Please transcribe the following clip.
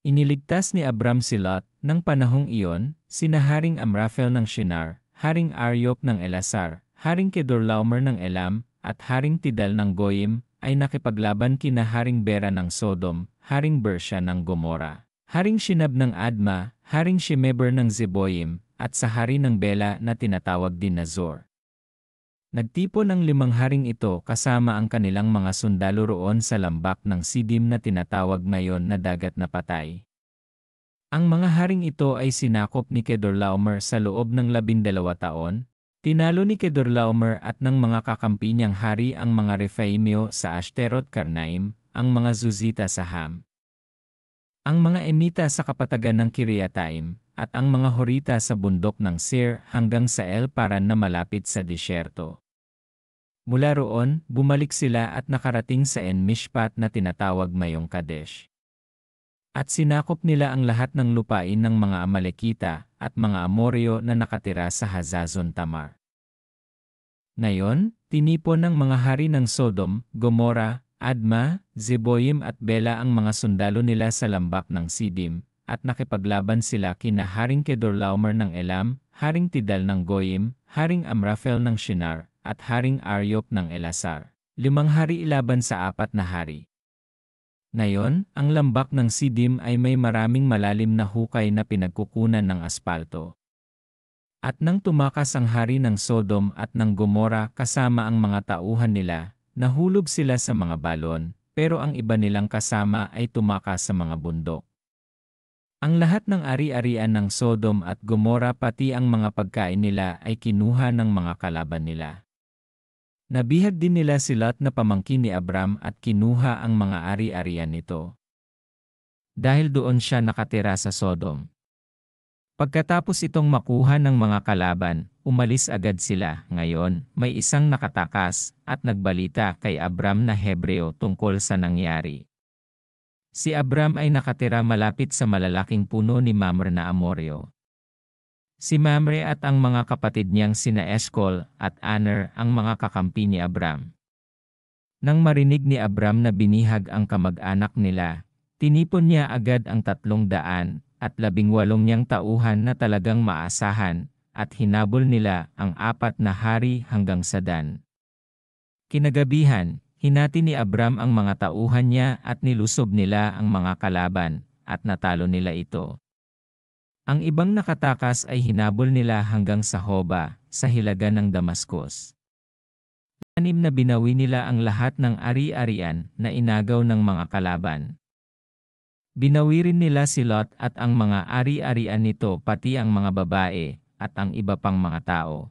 Iniligtas ni Abram si Lot, ng panahong iyon, sina Haring Amraphel ng Shinar, Haring Aryok ng Elasar, Haring Kedorlaomer ng Elam, at Haring Tidal ng Goyim, ay nakipaglaban kina Haring Bera ng Sodom, Haring Bersha ng Gomora, Haring Shinab ng Adma, Haring Shemeber ng Zeboyim, at sa hari ng Bela na tinatawag din na Zor. Nagtipon ang 5 haring ito kasama ang kanilang mga sundalo roon sa lambak ng Sidim na tinatawag ngayon na dagat na patay. Ang mga haring ito ay sinakop ni Kedorlaomer sa loob ng 12 taon. Tinalo ni Kedorlaomer at ng mga kakampi niyang hari ang mga Rephaimeo sa Ashterot Karnaim, ang mga Zuzita sa Ham, ang mga Emita sa kapatagan ng Kiriataim, at ang mga Horita sa bundok ng Seir hanggang sa El-Paran na malapit sa disyerto. Mula roon, bumalik sila at nakarating sa En-Mishpat na tinatawag ngayong Kadesh. At sinakop nila ang lahat ng lupain ng mga Amalekita at mga Amoreo na nakatira sa Hazazon Tamar. Ngayon, tinipon ng mga hari ng Sodom, Gomora, Adma, Zeboyim at Bela ang mga sundalo nila sa lambak ng Sidim, at nakipaglaban sila kina Haring Kedorlaomer ng Elam, Haring Tidal ng Goyim, Haring Amraphel ng Shinar, at Haring Aryok ng Elasar. 5 hari ilaban sa 4 na hari. Ngayon, ang lambak ng Sidim ay may maraming malalim na hukay na pinagkukunan ng aspalto. At nang tumakas ang hari ng Sodom at ng Gomora kasama ang mga tauhan nila, nahulog sila sa mga balon, pero ang iba nilang kasama ay tumakas sa mga bundok. Ang lahat ng ari-arian ng Sodom at Gomora pati ang mga pagkain nila ay kinuha ng mga kalaban nila. Nabihag din nila si Lot na pamangkin ni Abram at kinuha ang mga ari-arian nito. Dahil doon siya nakatira sa Sodom. Pagkatapos itong makuha ng mga kalaban, umalis agad sila. Ngayon, may isang nakatakas at nagbalita kay Abram na Hebreo tungkol sa nangyari. Si Abram ay nakatira malapit sa malalaking puno ni Mamre na Amoreo. Si Mamre at ang mga kapatid niyang sina Eshcol at Aner ang mga kakampi ni Abram. Nang marinig ni Abram na binihag ang kamag-anak nila, tinipon niya agad ang 300 at 18 niyang tauhan na talagang maasahan, at hinabol nila ang 4 na hari hanggang sa Dan. Kinagabihan, hinati ni Abram ang mga tauhan niya at nilusob nila ang mga kalaban, at natalo nila ito. Ang ibang nakatakas ay hinabol nila hanggang sa Hoba, sa hilaga ng Damascus. 6 na binawi nila ang lahat ng ari-arian na inagaw ng mga kalaban. Binawi rin nila si Lot at ang mga ari-arian nito pati ang mga babae, at ang iba pang mga tao.